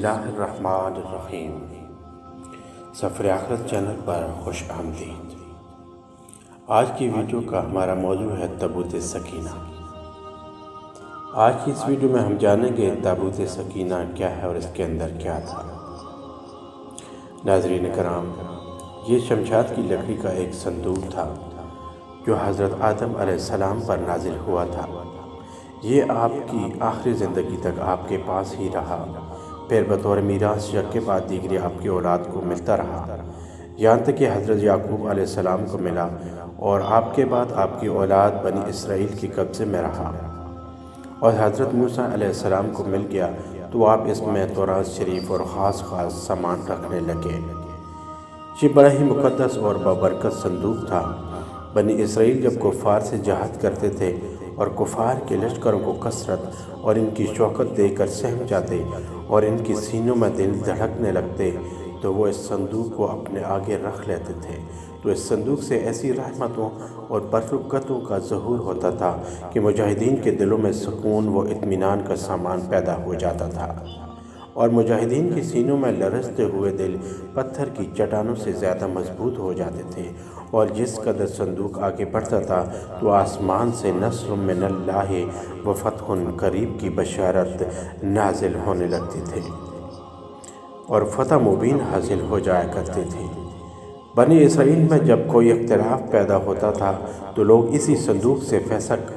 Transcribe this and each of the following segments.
اللہ الرحمن الرحیم۔ سفر آخرت چینل پر خوش آمدید۔ آج کی ویڈیو کا ہمارا موضوع ہے تابوت سکینہ۔ آج کی اس ویڈیو میں ہم جانیں گے تابوت سکینہ کیا ہے اور اس کے اندر کیا تھا۔ ناظرین کرام، یہ شمشاد کی لکڑی کا ایک صندوق تھا جو حضرت آدم علیہ السلام پر نازل ہوا تھا۔ یہ آپ کی آخری زندگی تک آپ کے پاس ہی رہا، پھر بطور میراث یک کے بعد دیگری آپ کی اولاد کو ملتا رہا، یہاں تک کہ حضرت یعقوب علیہ السلام کو ملا اور آپ کے بعد آپ کی اولاد بنی اسرائیل کے قبضے میں رہا، اور حضرت موسیٰ علیہ السلام کو مل گیا تو آپ اس میں تورات شریف اور خاص سامان رکھنے لگے۔ یہ بڑا ہی مقدس اور بابرکت صندوق تھا۔ بنی اسرائیل جب کفار سے جہاد کرتے تھے اور کفار کے لشکروں کو کثرت اور ان کی شوکت دے کر سہم جاتے اور ان کی سینوں میں دل دھڑکنے لگتے تو وہ اس صندوق کو اپنے آگے رکھ لیتے تھے، تو اس صندوق سے ایسی رحمتوں اور برکتوں کا ظہور ہوتا تھا کہ مجاہدین کے دلوں میں سکون و اطمینان کا سامان پیدا ہو جاتا تھا، اور مجاہدین کے سینوں میں لرزتے ہوئے دل پتھر کی چٹانوں سے زیادہ مضبوط ہو جاتے تھے، اور جس قدر صندوق آگے بڑھتا تھا تو آسمان سے نصر من اللہ و فتح قریب کی بشارت نازل ہونے لگتی تھی اور فتح مبین حاصل ہو جایا کرتی تھی۔ بنی اسرائیل میں جب کوئی اختلاف پیدا ہوتا تھا تو لوگ اسی صندوق سے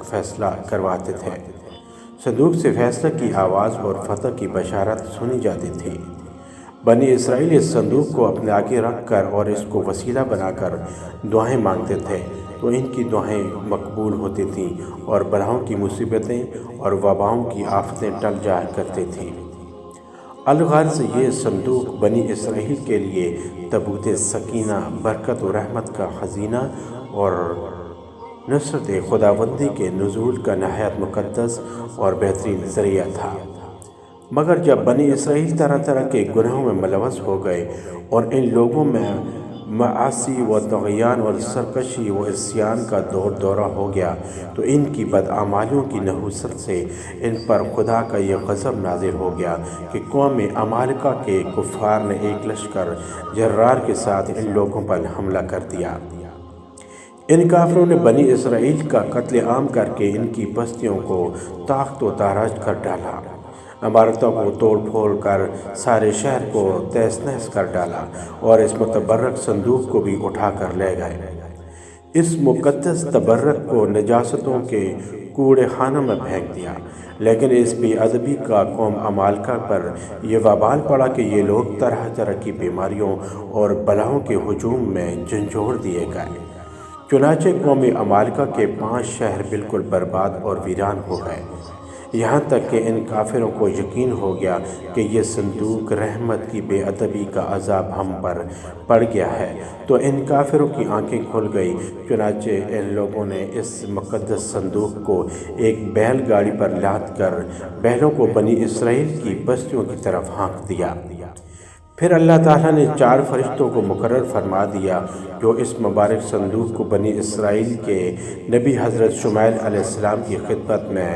فیصلہ کرواتے تھے۔ صندوق سے فیصلہ کی آواز اور فتح کی بشارت سنی جاتی تھی۔ بنی اسرائیل اس صندوق کو اپنے آگے رکھ کر اور اس کو وسیلہ بنا کر دعائیں مانگتے تھے تو ان کی دعائیں مقبول ہوتی تھیں اور بلاؤں کی مصیبتیں اور وباؤں کی آفتیں ٹل جایا کرتی تھیں۔ الغرض یہ صندوق بنی اسرائیل کے لیے تابوت سکینہ، برکت و رحمت کا خزینہ اور نصرت خداوندی کے نزول کا نہایت مقدس اور بہترین ذریعہ تھا۔ مگر جب بنی اسرائیل طرح طرح کے گناہوں میں ملوث ہو گئے اور ان لوگوں میں معاصی و طغیان اور سرکشی و عصیان کا دورہ ہو گیا تو ان کی بدعمالیوں کی نحوست سے ان پر خدا کا یہ غضب نازل ہو گیا کہ قوم عمالقہ کے کفار نے ایک لشکر جرار کے ساتھ ان لوگوں پر حملہ کر دیا۔ ان کافروں نے بنی اسرائیل کا قتل عام کر کے ان کی بستیوں کو تاخت و تاراج کر ڈالا، عمارتوں کو توڑ پھوڑ کر سارے شہر کو تہس نہس کر ڈالا اور اس متبرک صندوق کو بھی اٹھا کر لے گئے۔ اس مقدس تبرک کو نجاستوں کے کوڑے خانوں میں پھینک دیا، لیکن اس بے ادبی کا قوم عمالقہ پر یہ وبال پڑا کہ یہ لوگ طرح طرح کی بیماریوں اور بلاؤں کے ہجوم میں جھنجھوڑ دیے گئے۔ چنانچہ قوم عمالقہ کے 5 شہر بالکل برباد اور ویران ہو گئے، یہاں تک کہ ان کافروں کو یقین ہو گیا کہ یہ صندوق رحمت کی بے ادبی کا عذاب ہم پر پڑ گیا ہے، تو ان کافروں کی آنکھیں کھل گئی۔ چنانچہ ان لوگوں نے اس مقدس صندوق کو ایک بیل گاڑی پر لاد کر بیلوں کو بنی اسرائیل کی بستیوں کی طرف ہانک دیا۔ پھر اللہ تعالیٰ نے 4 فرشتوں کو مقرر فرما دیا جو اس مبارک صندوق کو بنی اسرائیل کے نبی حضرت شمائیل علیہ السلام کی خدمت میں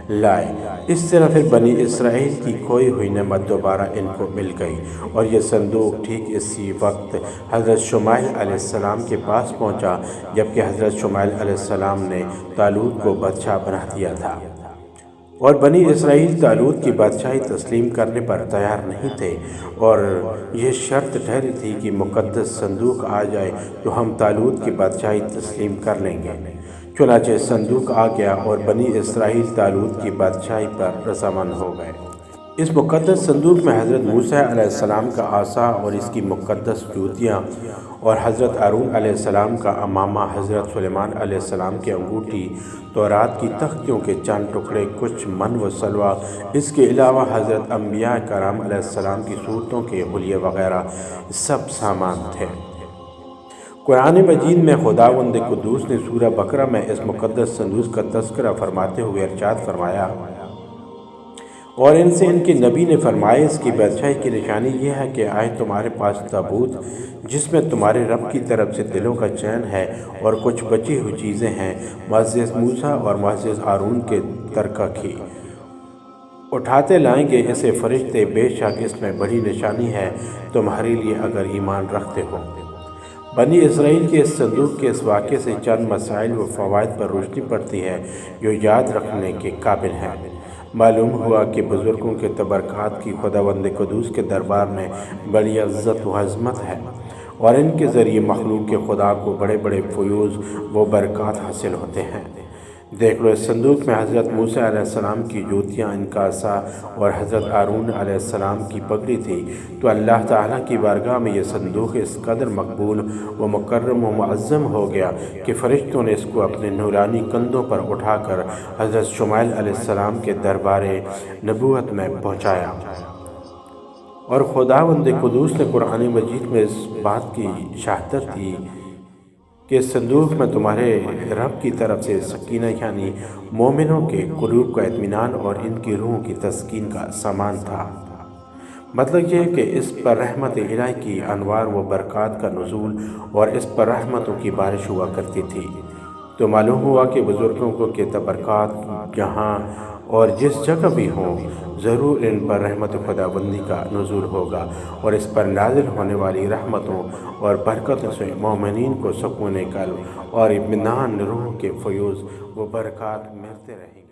لائے۔ اس طرح پھر بنی اسرائیل کی کھوئی ہوئی نعمت دوبارہ ان کو مل گئی، اور یہ صندوق ٹھیک اسی وقت حضرت شمائیل علیہ السلام کے پاس پہنچا جبکہ حضرت شمائیل علیہ السلام نے طالوت کو بادشاہ بنا دیا تھا، اور بنی اسرائیل طالوت کی بادشاہی تسلیم کرنے پر تیار نہیں تھے، اور یہ شرط ٹھہری تھی کہ مقدس صندوق آ جائے تو ہم طالوت کی بادشاہی تسلیم کر لیں گے۔ چنانچہ صندوق آ گیا اور بنی اسرائیل طالوت کی بادشاہی پر رضامند ہو گئے۔ اس مقدس صندوق میں حضرت موسیٰ علیہ السلام کا عصا اور اس کی مقدس جوتیاں، اور حضرت ہارون علیہ السلام کا امامہ، حضرت سلیمان علیہ السلام کی انگوٹھی، تورات کی تختیوں کے چند ٹکڑے، کچھ من و سلوہ، اس کے علاوہ حضرت انبیاء کرام علیہ السلام کی صورتوں کے حلیے وغیرہ سب سامان تھے۔ قرآن مجید میں خداوند قدوس نے سورہ بقرہ میں اس مقدس صندوق کا تذکرہ فرماتے ہوئے ارشاد فرمایا، اور ان سے ان کے نبی نے فرمایا، اس کی بادشاہی کی نشانی یہ ہے کہ آئے تمہارے پاس تابوت جس میں تمہارے رب کی طرف سے دلوں کا چین ہے اور کچھ بچی ہوئی چیزیں ہیں، معزز موسیٰ اور معزز ہارون کے ترکہ کی، اٹھاتے لائیں گے اسے فرشتے، بے شک اس میں بڑی نشانی ہے تمہارے لیے اگر ایمان رکھتے ہو۔ بنی اسرائیل کے اس صندوق کے اس واقعے سے چند مسائل و فوائد پر روشنی پڑتی ہے جو یاد رکھنے کے قابل ہیں۔ معلوم ہوا کہ بزرگوں کے تبرکات کی خداوند قدوس کے دربار میں بڑی عزت و عظمت ہے، اور ان کے ذریعے مخلوق کے خدا کو بڑے بڑے فیوز و برکات حاصل ہوتے ہیں۔ دیکھ لو، اس صندوق میں حضرت موسیٰ علیہ السلام کی جوتیاں، ان کا عصا اور حضرت ہارون علیہ السلام کی پگڑی تھی، تو اللہ تعالیٰ کی بارگاہ میں یہ صندوق اس قدر مقبول و مکرم و معظم ہو گیا کہ فرشتوں نے اس کو اپنے نورانی کندھوں پر اٹھا کر حضرت شمائیل علیہ السلام کے دربار نبوت میں پہنچایا۔ اور خداوند قدوس نے قرآن مجید میں اس بات کی شہادت دی کہ اس صندوق میں تمہارے رب کی طرف سے سکینہ یعنی مومنوں کے قلوب کا اطمینان اور ان کی روح کی تسکین کا سامان تھا۔ مطلب یہ ہے کہ اس پر رحمت الہی کی انوار و برکات کا نزول اور اس پر رحمتوں کی بارش ہوا کرتی تھی۔ تو معلوم ہوا کہ بزرگوں کو کے تبرکات جہاں اور جس جگہ بھی ہوں، ضرور ان پر رحمت خداوندی کا نزول ہوگا، اور اس پر نازل ہونے والی رحمتوں اور برکتوں سے مومنین کو سکون قلب اور اطمینان روح کے فیوز و برکات ملتے رہیں گے۔